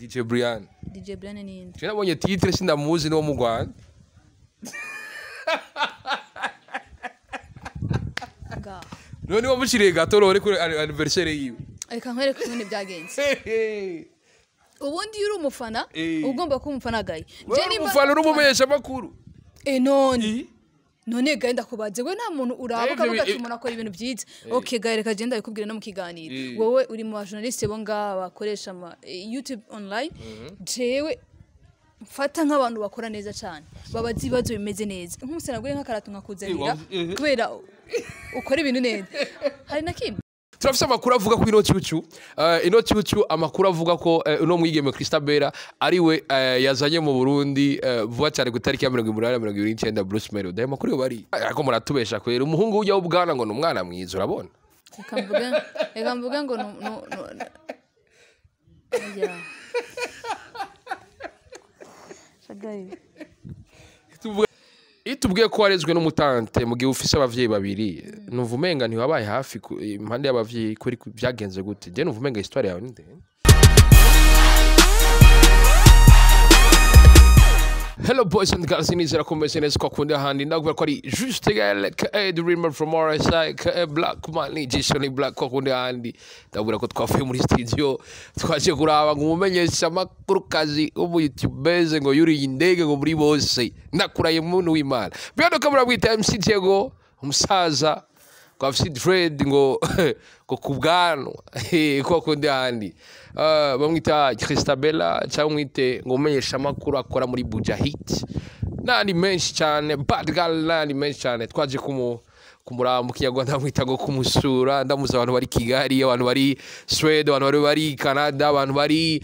DJ Brian ni inde? Jena bonye titre sindamuzi no mu Rwanda. Ga. None wamushiriye gato rore kuri anniversaire yiwe. Reka nkwereke ukuntu byagenze. Ubundi uri umufana ugomba kuba umufana gaye. Je umufana uri umumenyesha makuru. None gaye ndakubaze we nta muntu urabuka bugati umuntu akora ibintu byiza. Okay gaye reka genda bikubwira no mu kiganiro. Wowe uri mu journaliste bo ngaba bakoresha YouTube online. Jewe mfata nk'abantu bakora neza cyane. Babazi ibibazo bimeze neza. Nk'umuse naguye nk'akaratu nkakuzanira kubera ukora ibintu neza. Hari na kimwe turafise amakuru avuga ko ino cyucu amakuru avuga ko uno mwigeme Christabella ariwe yazanye mu Burundi vuba cyane ku tariki ya 1829 Bruce Melodie. Amakuru yo bari ako muratubesha kwera umuhungu ujya ubwana ngo numwana mwiza urabona. Reka mvuga ngo no Shagaye. Itubwiye ko warezwe n'umutante mu gihe ufise abavyeyi babiri nuvumenga ntiwabaye hafi impande y'abavyeyi kuri byagenze gute je nuvumenga histoire yawe ninde. Hello boys and girls, inizera kumeze neza kwa kundi handi ndavuga ko ari juste égal the dreamer from our side black man ni black kwa kundi handi ndavuga ko twavuye muri studio twaje kuraba ngo umumenyesha makuru kazi ubu YouTubeze ngo yuri indege ngo muri bose nakuraye muntu w'Imana byo kamera bwita MC Diego umusaza kwa FC Dread ngo kubwanwa kwa kundi handi bamwita Christabella cyangwa mwite ngo umenyesha makuru akora muri bujahittv nani menshi cyane bad girl nani menshi cyane twaje kumuramba Kinyarwanda mwita ngo kumusura ndamuza abantu bari Kigali abantu bari Sweden abantu bari Canada abantu bari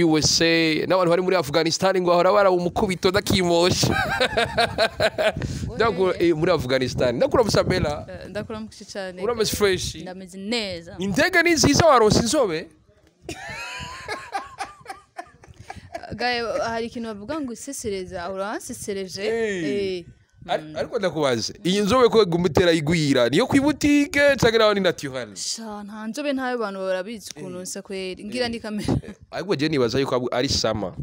USA n'abantu bari muri Afghanistan ngo ahora bara umukubito ndakimosha ndakura muri Afghanistan ndakura Christabella ndakura mukici cyane urameze fresh ndameze neza intege ni nziza waronse inzobe gaye hari ikintu bavuga ngo isesereza uransesereje ariko ndakubaze iyi nzobe ko gumutera igwira niyo kwibutike cyangwa naho ni naturel sha nta nzobe ntayo abantu barabizi kuntu nsa kweri ngira ndi kamera ariko je nibaza yuko ari sama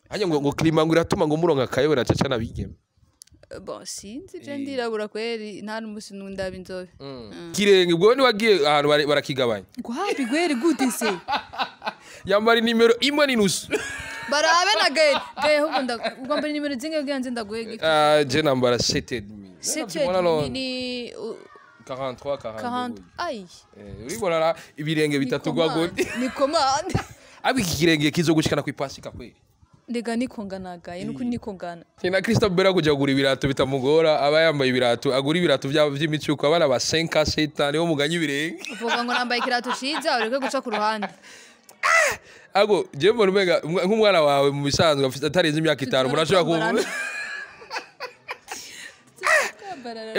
hanye ngo klima ngo iratuma ngo muronka kayo na caca nabigeme bon sinzi je ndirabura kweri nta n'umusi ndaba inzobe kirenge ubwo ni wagiye ahantu barakigabanya gwapi gweri gute se yambari nimero imwe n'nusu barabe na gaye ahubwo ugomba nimero zinge byanze ndaguhege je nambara 7 ni 43 ay uribona ibirenge bitatu gwagodi ni commande abi kirenge kizogushikana ku ipasika kweri ndega nikonganaga nuko nikongana kina Christabella kujya gura ibirato bitamugora aba yambaye ibirato agura ibirato by'imicuko abana ba 5 7 niho muganye ibirenge uvuga ngo nambaye ikirato ciza ureke guca ku ruhande ago je mbona umega nk'umwana wawe mu bisanzwe afite atarenze imyaka 5 murashobora kuvuga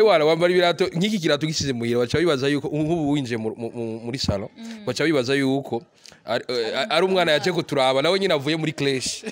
wala wambara ibirato nk'iki kirato gisize muhira bacha bibaza yuko nk'ubu winje muri salon bacha bibaza yuko ari umwana yaje ko turaba nawe nyine avuye muri clash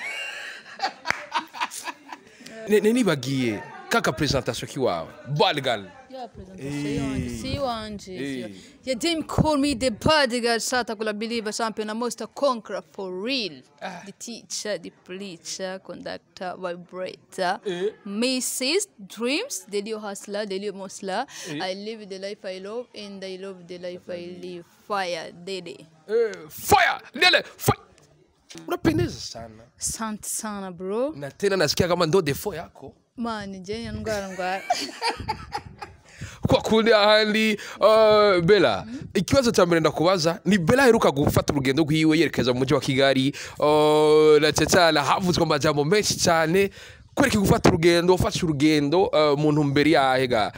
ne bagiye kaka presentation kiwawe balgal ya presentation si wanje ya team call me the bodyguard shata kula believe champion most conqueror for real the teacher the preacher conductor vibrator Mrs. Dreams the little hustler the little musler I live the life I love and I love the life I live fire dede fire dede fire unapendeza sana asante sana bro na tena nasikia kama ndo defo yako man je ndwara kwa kundi ahandi Bella ikibazo cya mbere ndakubaza ni Bella heruka gufata urugendo rwiwe yerekeza mu mujyi wa Kigali na cyane havuzwe amajambo menshi cyane kwereka gufata urugendo ufasha urugendo muntu mbere yahega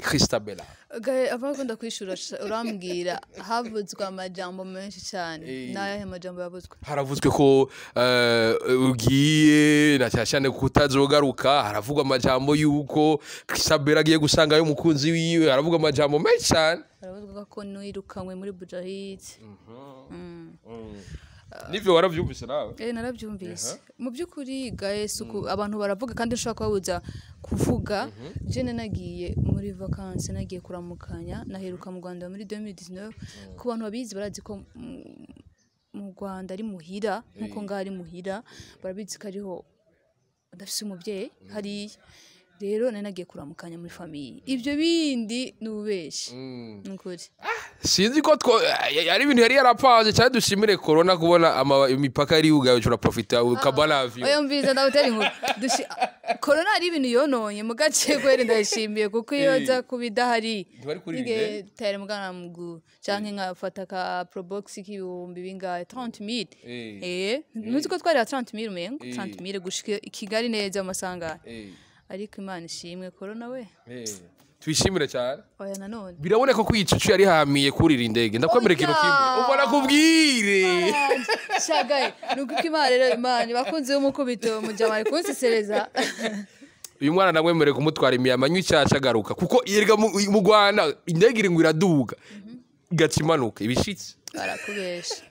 Christabella gaye abakunda kwishura urambwira havuzwe amajambo menshi cyane naye amajambo yavuzwe haravuzwe ko ugiye na cyane kutazogaruka haravugwa amajambo yuko Christabella agiye gusanga yo mukunzi wiwe haravugwa amajambo menshi cyane haravuzwe ko nirukanwe muri bujahittv nivyo waravyumvise nawe naravyumvise mu byukuri gaye suku abantu baravuga kandi ushaka kwabuza kuvuga je nagiye muri vacances nagiye kuramukanya naheruka mu Rwanda muri 2019 ku bantu babizi barazi ko mu Rwanda ari muhira nkuko ngaho ari muhira barabizi ko ariho ndafise umuvyeyi hariya rero nari nagiye kuramukanya muri famiye ivyo bindi nubeshi nkuri sinzi ko ari ibintu yari yarapanze cyane dushimire corona kubona imipaka yari yugaye ushobora profita ukabana view oyo mbiza ndabutera inkuru corona ari ibintu yononye mu gace kwere ndashimiye kuko iyo za kubidahari nige tere mugana mugu canke nkafata ka probox k'ibihumbi bingahe 30000 nuzi ko twari 30000 umengo 30000 gushika Kigali neza amasanga ariko Imana ishimwe corona we twishimire cyane oya nanone biraboneka ko icucu yari hamiye kurira indege ndakwemera ikintu kimwe ubona kubwire shagaye nuko Imana rero Imana bakunze umukubito mu jamaye kunsesereza uyu mwana namwemereye kumutwara imiyama nyicyaca agaruka kuko yerega mu Rwanda indege iri ngo iraduga igacimanuka ibishitse barakubesha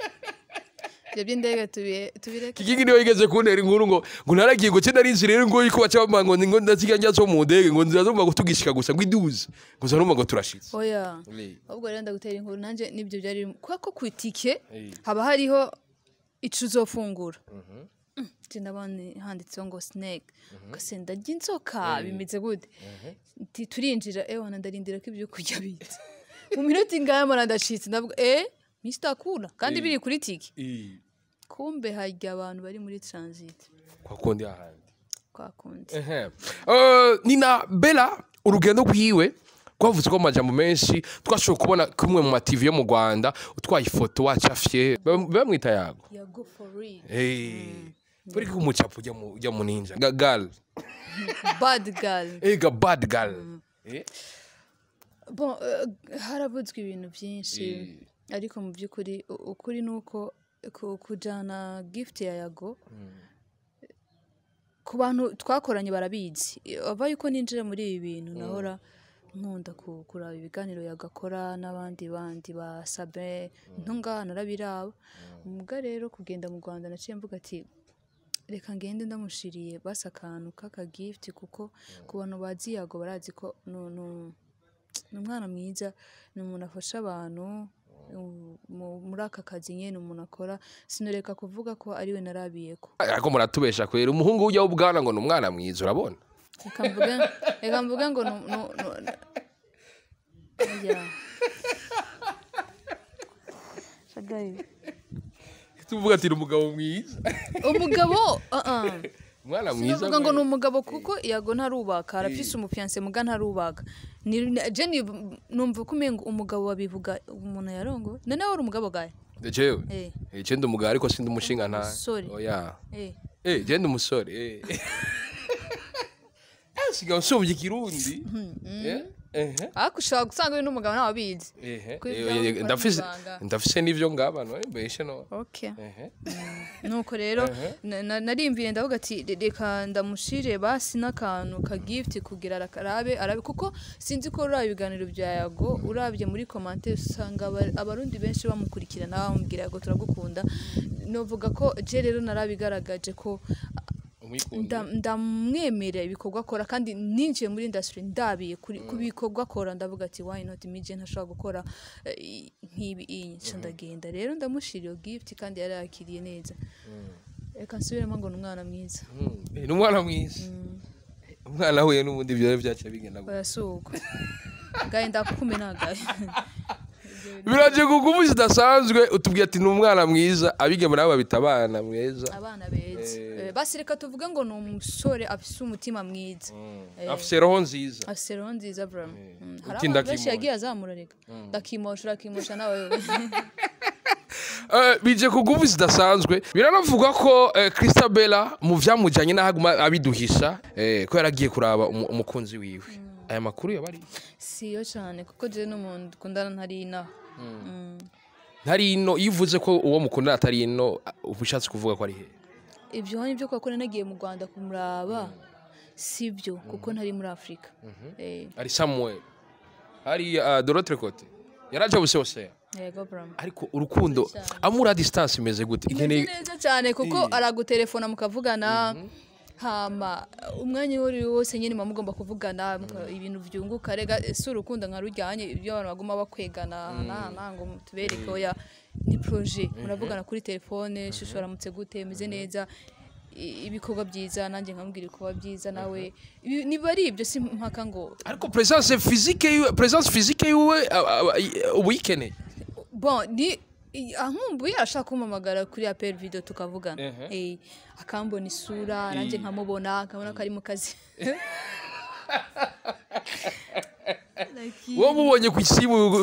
ibyo by'indege tubireke kiki niyo yigeze kuntera inkuru ngo naragiye ngo cyenda rinzi rero ngo yiko bacaba ngo ndaziga njyazo mu ndege ngo nzazumva ngo tugishika gusa ngo iduze ngo zarumva ngo turashitse oya ahubwo rero ndagutera inkuru nanje nibyo byari ko kwitike haba hariho ico uzofungura ndabone handitseho ngo snake ugasenda ry'inzoka bimeze gute turinjira wana ndarindira ko ibyo kurya bitse mu minota ingahe mara ndashitse ndavuga Mr. Kula kandi biri kuri tiki kumbe hajya abantu bari muri transit kwakundi ahandi kwakundi Nina Bella urugendo rwiwe kwavuze ko amajambo menshi twashoboye kubona kumwe mu TV yo mu Rwanda utwaye ifoto wacafye bamwita yago for real buri kumucapo ujya mu ninja girl bad girl bad girl bon harabuzwe ibintu byinshi ariko mu byukuri ukuri nuko kujana gift ya yago ku bantu twakoranye barabizi ava yuko ninjira muri ibi bintu nahora nkunda kuraba ibiganiro yagakora n'abandi ba Sabe ntunga narabiraba umuga rero kugenda mu Rwanda naciye mvuga ati reka ngende ndamushiriye basakantu kaka gift kuko ku bantu bazi yago barazi ko n'umwana mwiza n'umuntu afasha abantu muri aka kazi nyene umuntu akora sinoreka kuvuga ko ari we narabiyeko ariko muratubesha kwera umuhungu ujya ubwana ngo n'umwana mwiza urabona reka mvuga ngo tuvuga ati umugabo mwiza umugabo umwana mwiza sivuga ngo n'umugabo kuko yago ntarubaka arafise umufiance muga ntarubaka Jenny numva ko umengo umugabo wabivuga umuntu yarongo none wari umugabo gaye jewe ndi umugabo ariko sindi umushinga nta oya je ndi umusore sigaho nsubye ikirundi akushaka gusanga uyu n'umugabo nawe abizi ndafise n'ivyo ngaba no mbeshe no okay nuko rero narimviye ndavuga ati reka ndamushire basi n'akantu ka gift kugira arabe kuko sinzi ko ura ibiganiro bya yago urabye muri commentaire usanga abarundi benshi bamukurikirana bamubwira yago turagukunda novuga ko je rero narabigaragaje ko ndamwemera ibikorwa akora kandi ninjiye muri industry ndabiye ku bikorwa akora ndavuga ati why not imije ntashobora gukora nk'ibi ndagenda rero ndamushiriye gift kandi yarakiriye neza reka nsubiremo ngo n'umwana mwiza n'umwana mwiza umwana huye n'ubundi byo byacu bigenda gutya yasuko gaye ndakumena gaye biraje kugubu zidasanzwe utubwiye ati n'umwana mwiza abigeme nabo babitabana mwiza abana beza basi reka tuvuge ngo n'umusore afise umutima mwiza afise roho nziza bro hari benshi yagiye azamura reka ndakimosha nawe bije kugubu zidasanzwe biranavuga ko Christabella mu vyamujanye n'ahaguma abiduhisha ko yaragiye kuraba umukunzi wiwe aya makuru yabari siyo cyane kuko je n'umuntu dukundana ntari ino yivuze ko uwo mukundana atari ino ubushatse kuvuga ko ari he ibyo nibyo ko nagiye mu Rwanda kumuraba sibyo kuko ntari muri Afrika ari Samuel ari de l'autre côté yaraje byose yego bro ariko urukundo amura distance imeze gute neza cyane kuko aragutelefona mukavugana hama umwanya wari wose nyine mugomba kuvugana ibintu vyunguka rega ese urukundo nka rujyanye ibyo abantu bagoma bakwegana ngo tubereke oya ni projet muravugana kuri telefone shusho aramutse gute meze neza ibikorwa byiza nanjye nkambwira ibikorwa byiza nawe niba ari ibyo si mpaka ngo ariko presence physique yuwe ubuyikene bon ni nkumbuye ashaka kumamagara kuri apel video tukavugana akambona isura nanjye nkamubona akabona ko ari mu kazi wowe mubonye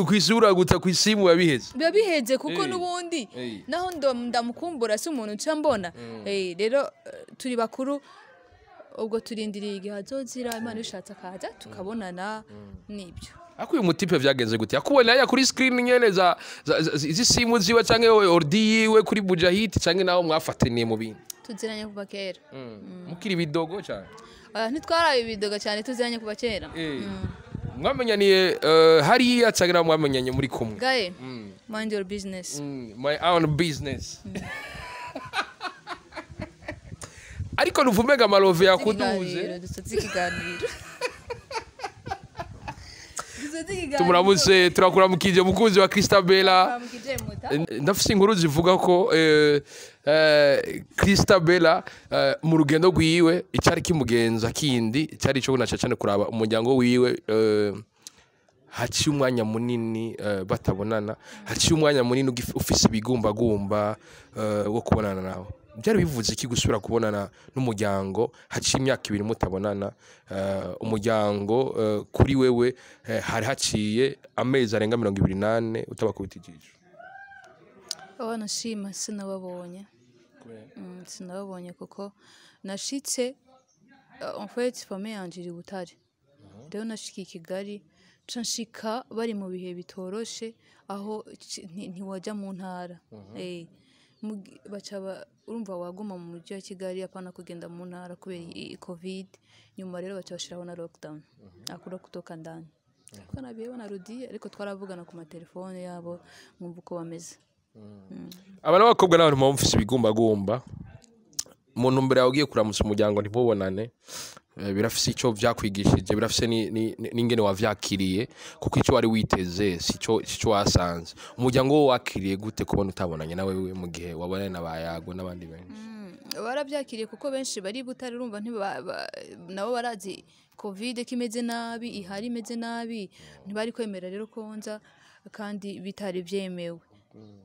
ku isura guta ku isimu yabiheze kuko nubundi naho ndamukumbura si umuntu nca mbona rero turi bakuru ubwo turindiriye igihe azozira Imana ishatse akaza tukabonana nibyo ako uyu mutipe vyagenze gute akubona ya kuri screen nyene za izisimu ziwe canke ordi yiwe kuri bujahittv canke naho mwafataniye mu bintu tuziranye kuva kera mukiri bidogo cyane ntitwaraye ibidogo cyane tuziranye kuva kera mwamenyaniye hariya canke mwamenyanye muri kumwe gaye mind your business my own business ariko nuvumega amalove yakuduze tumuramutse turakuramukije mukunzi wa Christabella ndafise inkuru zivuga ko Christabella mu rugendo rwiwe icari kimugenza kindi cyari cyo gunaca cyane kuraba umuryango wiwe haciye umwanya munini batabonana haciye umwanya munini ufise ibigumbagumba wo kubonana nawe byari bivuze iki gusubira kubonana n'umuryango haciye imyaka 2 mutabonana umuryango kuri wewe hari haciye amezi arenga 28 utabakubitijije nashima sinababonye kuko nashitse en fait famille yanje iri Butare rero nashiki Kigali canshika bari mu bihe bitoroshe aho ntiwajya mu ntara bacaba urumva waguma mu mujyi wa Kigali apana kugenda mu ntara kubera covid nyuma rero bacashiraho na lockdown akura kutoka ndani ariko nabiye banarudi ariko twaravugana ku matelefone yabo mwumva uko bameze abana bakobwa n'abantu bamufise ibigumbagumba umuntu mbere yagiye kuramutsa umuryango ntibobonane birafise icyo vyakwigishije birafise n'ingene wavyakiriye kuko icyo wari witeze sico wasanze umuryango wo wakiriye gute kubona utabonanye nawe mu gihe wabonanye n'abayago n'abandi benshi baravyakiriye kuko benshi bari Butare urumva nabo barazi covid kimeze nabi ihari imeze nabi ntibari kwemera rero konza kandi bitari vyemewe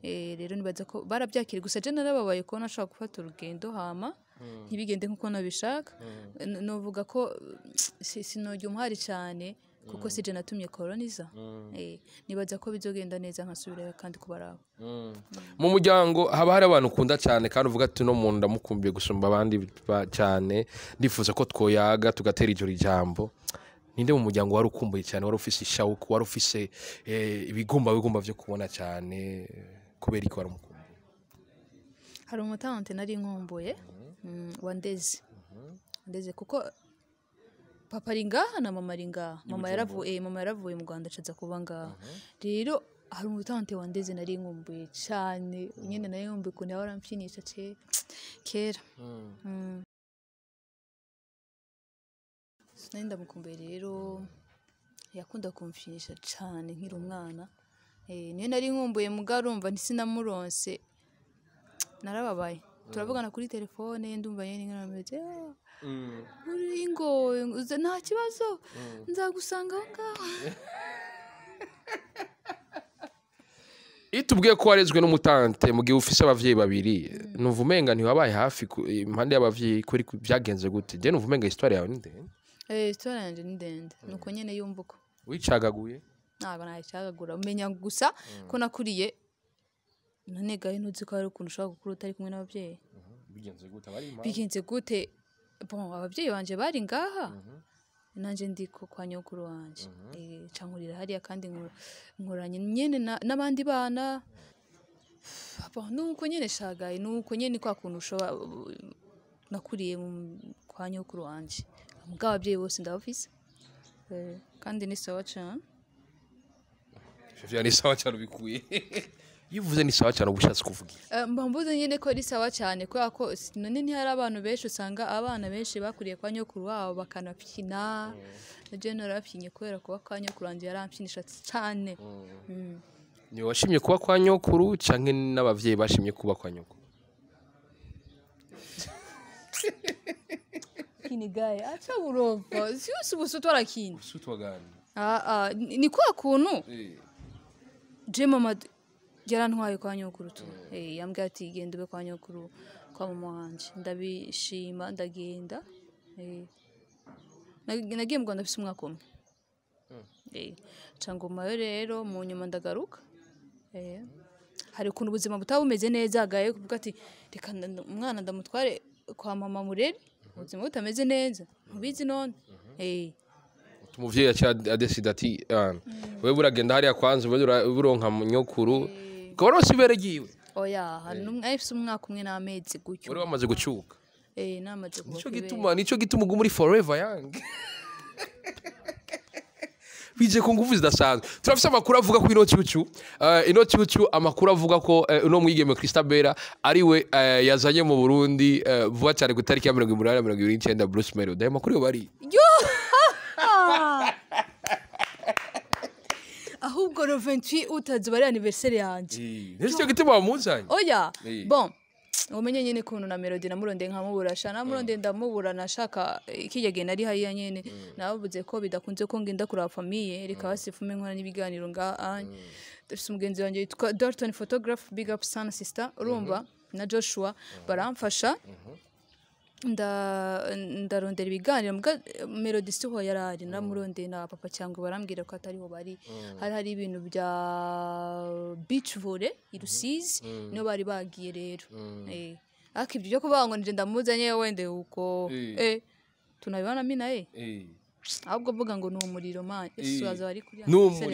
rero nibaza ko baravyakiriye gusa je narababaye ko nashaka gufata urugendo hama ntibigende nkuko nabishaka novuga ko sinojya umuhari cyane kuko sije natumye koloniza nibaza ko bizogenda neza nkasubira kandi kubaraba mu muryango haba hari abantu ukunda cyane kandi uvuga ati no muntu ndamukumbiye gusumba abandi cyane ndifuza ko twoyaga tugatera ijoro ijambo ninde mu muryango wari ukumbuye cyane wari ufise ishauku wari ufise ibigomba byo kubona cyane kubera iki waramukumbuye hari umutante nari nkumbuye wandeze kuko papa ari ngaha na mama ari ngaha mama yaravuye mu Rwanda acaza kuba ngaha rero hari umutante wandeze nari nkumbuye cyane nyine nayo nkumbuye ko nawe arampfinisha kera nari ndamukumbuye rero yakunda kumfinisha cyane nkiri umwana niyo nari nkumbuye mugarumva ntisinamuronse narababaye turavugana kuri telefone ndumva yene nkarameze uri ngo nta kibazo nzagusanga aho ngaho itubwiye ko warezwe n'umutante mu gihe ufise abavyeyi babiri numva umenga ntiwabaye hafi impande y'abavyeyi kuri byagenze gute je numva umenga histoire yawe ni ndende histoire yanje ni ndende nuko nyene yumvuko wicagaguye ntabwo nayicagagura umenya gusa ko nakuriye none gahe ntuzi ko hari ukuntu ushobora gukura utari kumwe n'abavyeyi bigenze gute bon abavyeyi banje bari ngaha nanje ndiko kwa nyokuru wanje cankurira hariya kandi nkuranye nyene n'abandi bana bon nuko nyene shagaye nuko nyene kwa kuntu ushobora nakuriye kwa nyokuru wanje mugabo abavyeyi bose ndabafise kandi ni sawa cyane ni sawa cyane ubikuye yivuze ni sawa cyane ubushatse kuvuga mba mvuze nyine ko ari sawa cyane kubera ko none ntihari abantu benshi usanga abana benshi bakuriye kwa nyokuru wabo bakanapyina naje narapyinye kubera kuba kwa nyokuru wanjye yarampyinisha cyane ni washimye kuba kwa nyokuru canke n'abavyeyi bashimye kuba kwa nyokuru kini gaye acha urova sio busutwara kini busutwa gani ni kwa kuntu je mama yarantwaye kwa nyokuru tu yambwiye ati genda ube kwa nyokuru kwa mama wanje ndabishima ndagenda nagiye mu Rwanda afise umwaka umwe cangoma rero mu nyuma ndagaruka hari ukuntu ubuzima butaba bumeze neza gaye kuvuga ati reka umwana ndamutware kwa mama murere ubuzima butameze neza ntubizi none umuvyeyi yacha adesida ati wewe buragenda hariya kwanza uburonka mu nyokuru Korose beregiwe. Oya, afise umwaka umwe n'amezi gutyo. Uri wamaze gucuka. Namaze gucuka. Nico gituma uguma muri forever young. Bije ko nguvu zidasanzwe. Turafise amakuru avuga ko ino cyucu amakuru avuga ko uno mwigeme Christabera ariwe yazanye mu Burundi vuba cyane ku tariki ya 1829 Bruce Melodie. Amakuru yo bari. Ahubwo no 28 utazi bari anniversaire yanje. Nicyo gituma wamuzanye. Oya. Bon. Umenye nyene kuntu na Melodie namuronde nkamubura sha namuronde ndamubura nashaka ikijege nari hariya nyene navuze ko bidakunze ko ngenda kuri famille reka basifume nkora nibiganiro nga dufise umugenzi wanje yitwa Dalton photograph big up son sister urumva na Joshua baramfasha ndarondera ibiganiro Melodie siho yarari namuronde na papa cyangwa barambwira ko atariho bari hari ibintu bya beach volley irusizi no bari bagiye rero akibyo byo kubango nje ndamuzanye wende uko tunabibana mina ahubwo vuga ngo ni umuriro man isuwaza bari kuri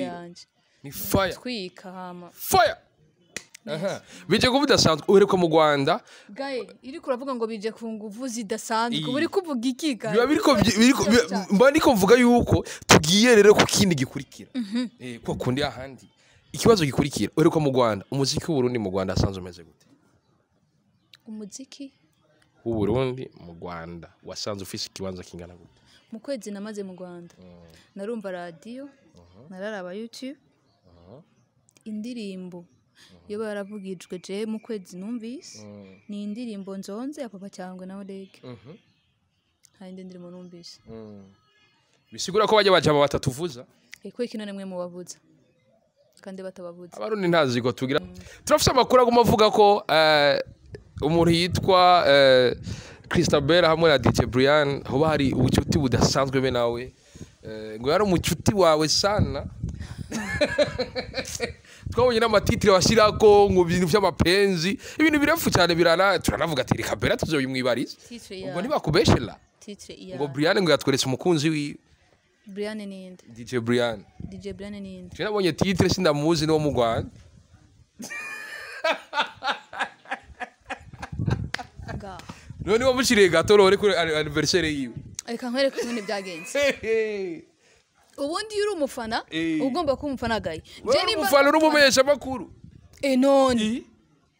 yanje ni fire twika hama fire bije kubudasanzwe uhereko mu Rwanda gaye iri kuravuga ngo bije ku nguvu zidasanzwe buri kuvuga iki gaye biba biriko mba niko mvuga yuko tugiye rero ku kindi gikurikira ko kundi ahandi ikibazo gikurikira uhereko mu Rwanda umuziki w'u Burundi mu Rwanda asanzwe umeze gute umuziki w'u Burundi mu Rwanda wasanzwe ufise ikibanza kingana gute mu kwezi namaze mu Rwanda narumva radio nararaba YouTube indirimbo yo baravugijwe je mu kwezi numvise ni indirimbo nzonze ya papa cyangwa na Odege hari indirimbo numvise bisigura ko bajya bajama batatuvuza iko ikinone mwe mu bavuza kandi batabavuza abarundi ntazi ko tugira turafise amakuru aguma avuga ko umuntu yitwa Christabera hamwe na DJ Brian ho bari ubucuti budasanzwe be nawe ngo yari umucuti wawe sana twabonye n'amatitire bashirako ngo ibintu by'amapenzi ibintu birefu cyane birana turanavuga ati reka bera tuzoyimwibariza ubwo ntibakubeshera ngo Brian ngo yatweretse umukunzi wiwe Brian ninde DJ Brian ninde je nabonye titre sindamuzi no mu Rwanda none wamushiriye gatorore kuri anniversaire yiwe reka nkwereke ukuntu byagenze ubundi yuri umufana ugomba kuba umufana gaye je umufana urumumenyesha makuru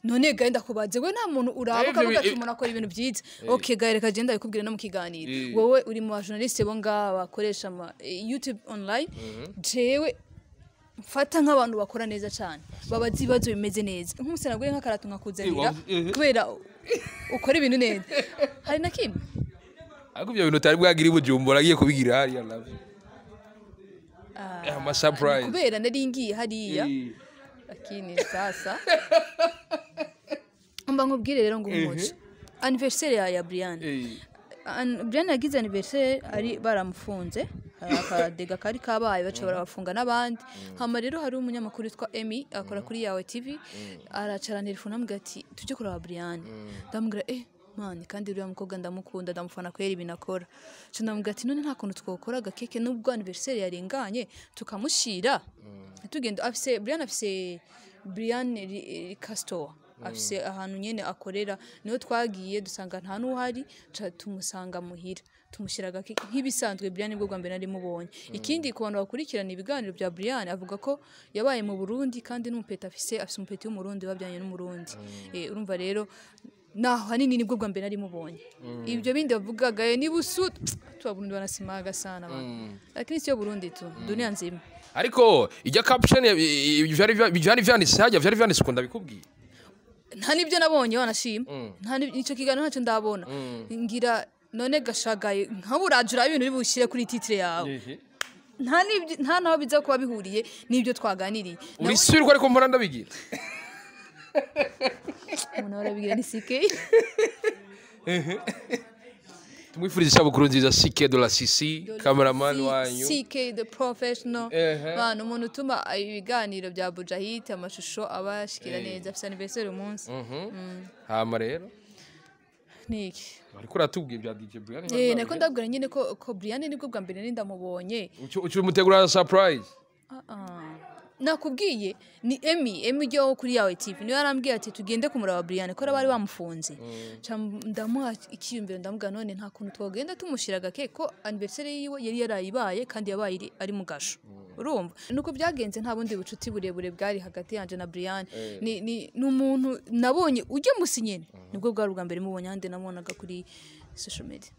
none gaye ndakubaze we nta muntu uraba kavuga ati umuntu akora ibintu byiza okay gaye reka je ndabikubwira no mu kiganiro wowe uri mu journaliste bo ngaba bakoresha YouTube online jewe mfata nk'abantu bakora neza cyane babazi ibibazo bimeze neza nk'umusana naguye nk'akaratu nkakuzanira kubera ukora ibintu neza hari na kimwe ariko ibyo bintu utari bwagira ibujumbura agiye kubigira hariya navyo ama surprise kubera nari ngiye hariya lakini sasa mba nkubwire rero ngo umuco anniversaire ya Brian Brian yagize anniversaire ari baramufunze akadega kari kabaye bacobora bafunga nabandi hama rero hari umunyamakuru witwa Emi akora kuri yawe TV aracara telefone ambwira ati tuje kuraba Brian ndamubwira man kandi uriya mukobwa ndamukunda ndamufana kwera ibinakora cyo ndamubwira ati none nta kuntu twokora gakeke nubwo anniversaire yarenganye tukamushira tugenda afise Brian Castor afise ahantu nyene akorera niho twagiye dusanga nta nuhari tumusanga muhira tumushyiraga nk'ibisanzwe Brian nibwo bwa mbere nari mubonye ikindi ku bantu bakurikirana ibiganiro bya Brian avuga ko yabaye mu Burundi kandi n'umupeta afise umupeti w'umurundi babyanye n'umurundi urumva rero naho hanini nibwo bwa mbere nari mubonye ibyo bindi bavugaga ni busu tubaburundi banasimaga sana lakini sio Burundi tu dunia nzima ariko ijya caption byari vyanditse hajya vyari vyanditse ko ndabikubwiye nta nibyo nabonye wanashima nta nico kiganiro ntacyo ndabona ngira none gashagaye nkaburajura ibintu bibushyire kuri titre yawe nta naho biza kuba bihuriye nibyo twaganiriye uri sure ko ariko mpora ndabigira umuntu arabigira ni CK tumwifuriza isabukuru nziza CK de la CC cameraman wanyu CK the professional bana umuntu utuma ibiganiro bya Bujahittv amashusho abashikira neza afite anniversaire umunsi hama rero niki ariko ratubwiye bya DJ Brian nako ndabwira nyine ko Brian nibwo bwa mbere ndamubonye ucu mutegura surprise nakubwiye ni Emi ryo kuri yawe TV niyo yarambwiye ati tugende kumuraba Brian ko bari bamufunze ndamuha ikiyumbiro ndamuga none nta kuntu twogenda tumushiraga ke ko anniversaire yiwe yari yarayibaye kandi yabaye ari mu gasho urumva nuko byagenze nta bundi bucuti burebure bwari hagati yanje na Brian ni umuntu nabonye ujye musinyene nibwo bwari bwa mbere mubonye hande nabonaga kuri social media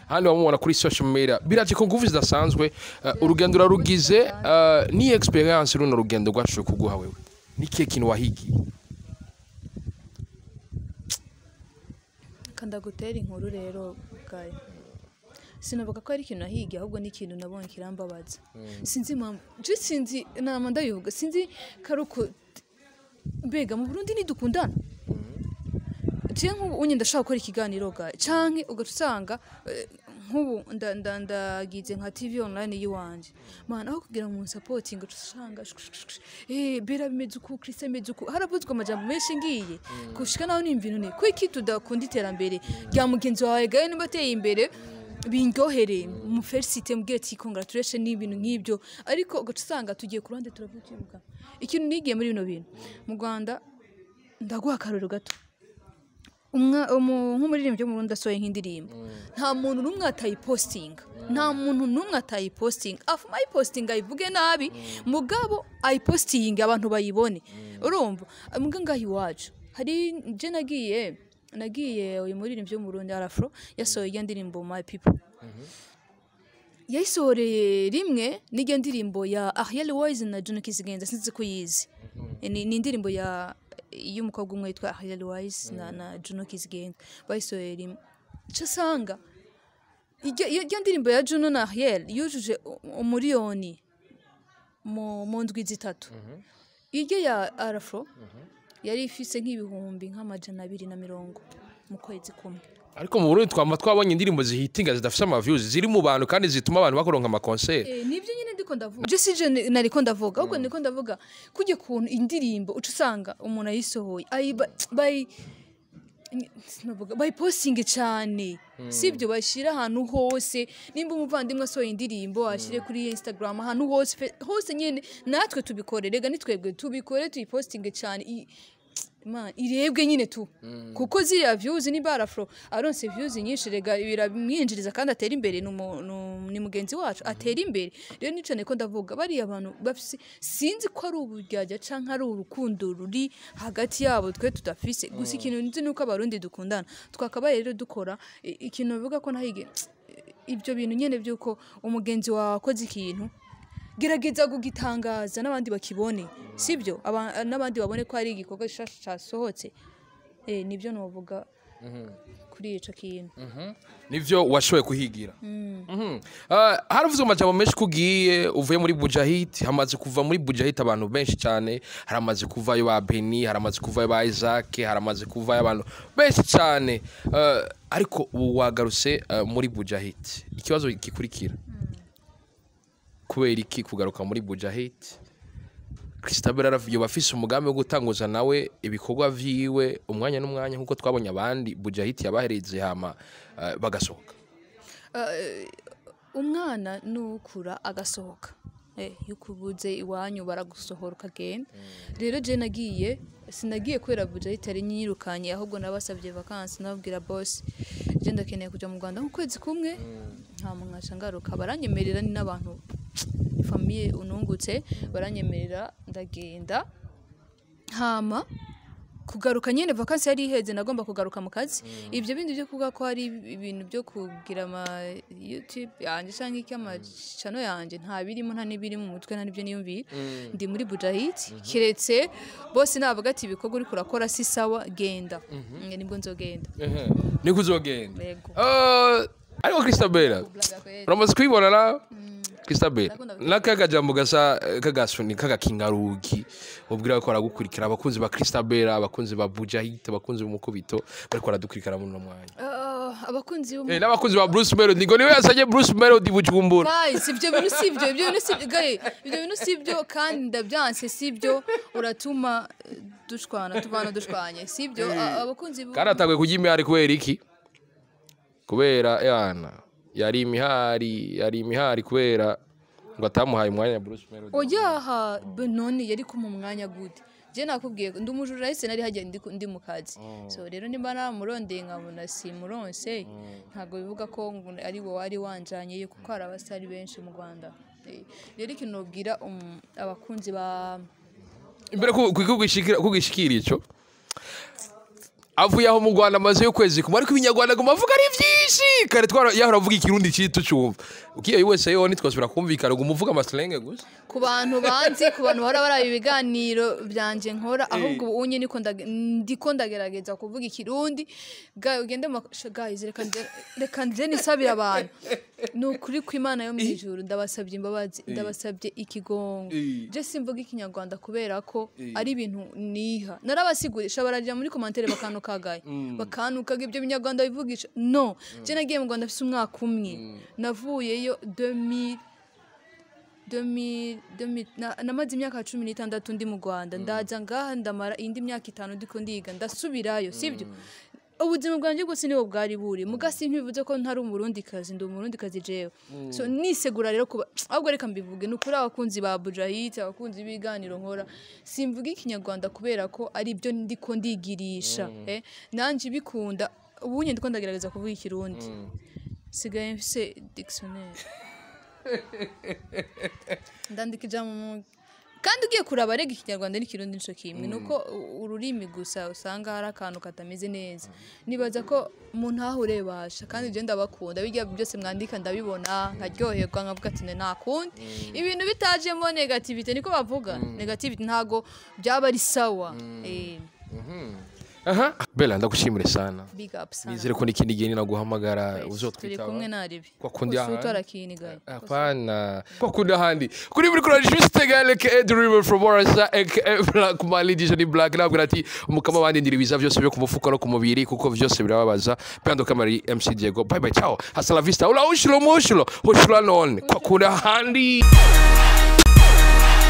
hano bamubona kuri social media biraje ko nguvu zidasanzwe urugendo rarugize ni experience runo rugendo rwashoje kuguha wewe niki kintu wahigi kanda gutera inkuru rero gaye sinavuga ko ari ikintu nahigi ahubwo ni ikintu nabonye kirambabaza sinzi impamvu sinzi nama ndabivuga sinzi karuko mbega mu Burundi ni dukundana nk'ubu ndashaka gukora ikiganiro ga canke ugatusanga nk'ubu ndagize nka TV online yiwanje mana aho kugira mu supporting ugasanga bera bimeze uko Christ bimeze uko harabuzwa amajambo menshi ngiye kushika naho nimvino ne kwiki tudakunda iterambere rya mugenzi wawe gaye nibateye imbere bingohere mu felicite mbwira ati congratulation n'ibintu nk'ibyo ariko ugatusanga tugiye ku ruhande turavuga ikintu nigiye muri bino bintu mu Rwanda ndaguha akaroro gato nk'umuririmbyi wo mu Burundi asohoye nk'indirimbo nta muntu n'umwe atayipostinga afu ayipostinga ayivuge nabi mugabo ayipostinga abantu bayibone urumva mbwa ngaho iwacu hari je nagiye uyu muririmbyi wo mu Burundi Arafro yasohoye iyo ndirimbo My People yayisohoreye rimwe n'iryo ndirimbo ya Ariel na Juno Kizigenza sinzi ko yizi ni indirimbo ya y'umukobwa umwe yitwa Ariel na Juno Kizigenza bayisohoreye rimwe cyasanga iyo ndirimbo ya Juno na Ariel yujuje umuriyoni mu ndwi zitatu iryo ya Arafro yari ifise nk'ibihumbi nk'amajana 240 mu kwezi kumwe ariko mu Burundi twabonye indirimbo zihitinga zidafite ama views ziri mu bantu kandi zituma abantu bakoronka ama concert nibyo nyine ndiko ndavuga je sije nariko ndavuga ahubwo ndiko ndavuga kujye kuntu indirimbo ucusanga umuntu ayisohoye by posting cyane sibyo bashira ahantu hose nimba umuvandimwe asohoye indirimbo ashire kuri Instagram ahantu hose nyene natwe tubikorerega nitwebwe tubikore tuyiposting cyane irebwe nyine tu kuko ziriya views ni Barafro aronse views nyinshi rega biramwinjiriza kandi atera imbere ni mugenzi wacu atera imbere rero nico neko ndavuga bari abantu bafise sinzi ko ari uburyajya canka ari urukundo ruri hagati yabo twe tudafise gusa ikintu nzi nuko abarundi dukundana twakabaye rero dukora ikintu bivuga ko nahige ibyo bintu nyene byuko umugenzi wakoze ikintu gerageza gugitangaza n'abandi bakibone sibyo n'abandi babone ko ari igikorwa cyasohotse nibyo novuga kuri ico kintu nivyo washoye kuhigira haravuze amajambo menshi kugiye uvuye muri Bujahittv hamaze kuva muri Bujahittv abantu benshi cyane haramaze kuvayo ba Beni haramaze kuvayo ba Isaac haramaze kuvayo abantu benshi cyane ariko ubu wagarutse muri Bujahittv ikibazo gikurikira kubera iki kugaruka muri Bujahittv Christabel aravuye bafise umugambi wo gutanguza nawe ibikorwa vyiwe umwanya n'umwanya nkuko twabonye abandi Bujahittv yabahereze hama bagasohoka umwana nukura agasohoka yukubuze iwanyu baragusohora ukagenda rero je nagiye sinagiye kwera bujahittv ari nyirukanye ahubwo nabasabye vacances nababwira boss je ndakeneye kuja mu Rwanda ukwezi kumwe nta mungasha ngaruka baranyemerera ni n'abantu famille unungutse baranyemerera ndagenda hama kugaruka nyene vacances yari iheze nagomba kugaruka mu kazi ivyo bindi byo kuvuga ko hari ibintu byo kugira ama YouTube yanje canke icyamacano yanje nta birimo nta nibiri mu mutwe nta nibyo niyumvira ndi muri bujahittv kiretse bose navuga ati ibikorwa uri kurakora si sawa genda nibwo nzogenda niko uzogenda ariko Christabella uramaze kwibona na Christabella nakaga jambo gasa kagasuni kagakingaruki ubwira ko aragukurikira abakunzi ba Christabella abakunzi ba bujahittv abakunzi b'umukubito bariko aradukurikira mu mwanya abakunzi n'abakunzi ba Bruce Melodie ngo niwe yasanye Bruce Melodie bujumbura sivyo bintu sivyo ibyo bintu sivyo gaye ibyo bintu sivyo kandi ndabyanse sivyo uratuma tuvana dushwanye sivyo abakunzi karatagwe kujimyari kubera iki kubera yana yari imihari kubera ngo atamuhaye umwanya Bruce Melodie oyaha none yari ko mu mwanya gute je nakubwiye ndi umujuraliste nari hajya ndi mu kazi so rero nimba namurondeye nkabona simuronse ntago bivuga ko ari wo wari wanjanye kuko hari abasari benshi mu Rwanda rero ikintu nobwira abakunzi ba imbere kugishikira ico avuye aho mu Rwanda amaze y'ukwezi kumwe ariko ibinyarwanda ngo mavuga ari vyinshi kare twara yahora avuga ikirundi cyitu cyumva ukiye wese yo nitwasubira kumvikana ngo umuvuga amaslenge gusa ku bantu banzi ku bantu bahora baraba ibiganiro byanje nkora ahubwo unye ndiko ndagerageza kuvuga ikirundi ugende guys reka nje nisabira abantu nukuri ku Imana yo mu ijuru ndabasabye imbabazi ndabasabye ikigongo je simvuga ikinyarwanda kubera ko ari ibintu niha narabasigurisha barajya muri commentaire bakanukagaye bakanukaga ibyo binyarwanda bivugisha no je nagiye mu Rwanda afise umwaka umwe navuyeyo 2000 namaze imyaka 16 ndi mu Rwanda ndaza ngaha ndamara indi myaka 5 ndiko ndiga ndasubirayo sivyo ubuzima bwanjye bwose nibo bwari buri mugasi ntibivuze ko ntari umurundi kazi ndi umurundi kazi jewe so nisegura rero kuba ahubwo reka mbivuge nukuri abakunzi ba bujahittv abakunzi biganiro nkora simvuga ikinyarwanda kubera ko ari byo ndiko ndigirisha nanje bikunda ubunye ndiko ndagerageza kuvuga ikirundi sigaye mfise dictionnaire ndandikija mu kandi ugiye kuraba rega ikinyarwanda n'ikirundi nico kimwe nuko ururimi gusa usanga hari akantu katameze neza nibaza ko umuntu aho urebasha kandi je ndabakunda bijya byose mwandika ndabibona nkaryoherwa nkavuga ati nakundi ibintu bitajemo negativity niko bavuga negativity ntago byaba ari sawa Bella ndagushimire sana big up sana nizere ko nikindi gihe naguhamagara turi uzotwitaba kumwe naribi kwa kundi usutara kini gaye apana kwa kundi handi kuri muri kuri juste gale ke dreamer from Orasa Black Mali DJ Black nabwo ati umukama bandi ndiri biza byose byo kumufuka no kumubiri kuko byose birababaza pendo kamari MC Diego bye bye ciao hasta la vista ula ushilo mushilo none kwa kundi handi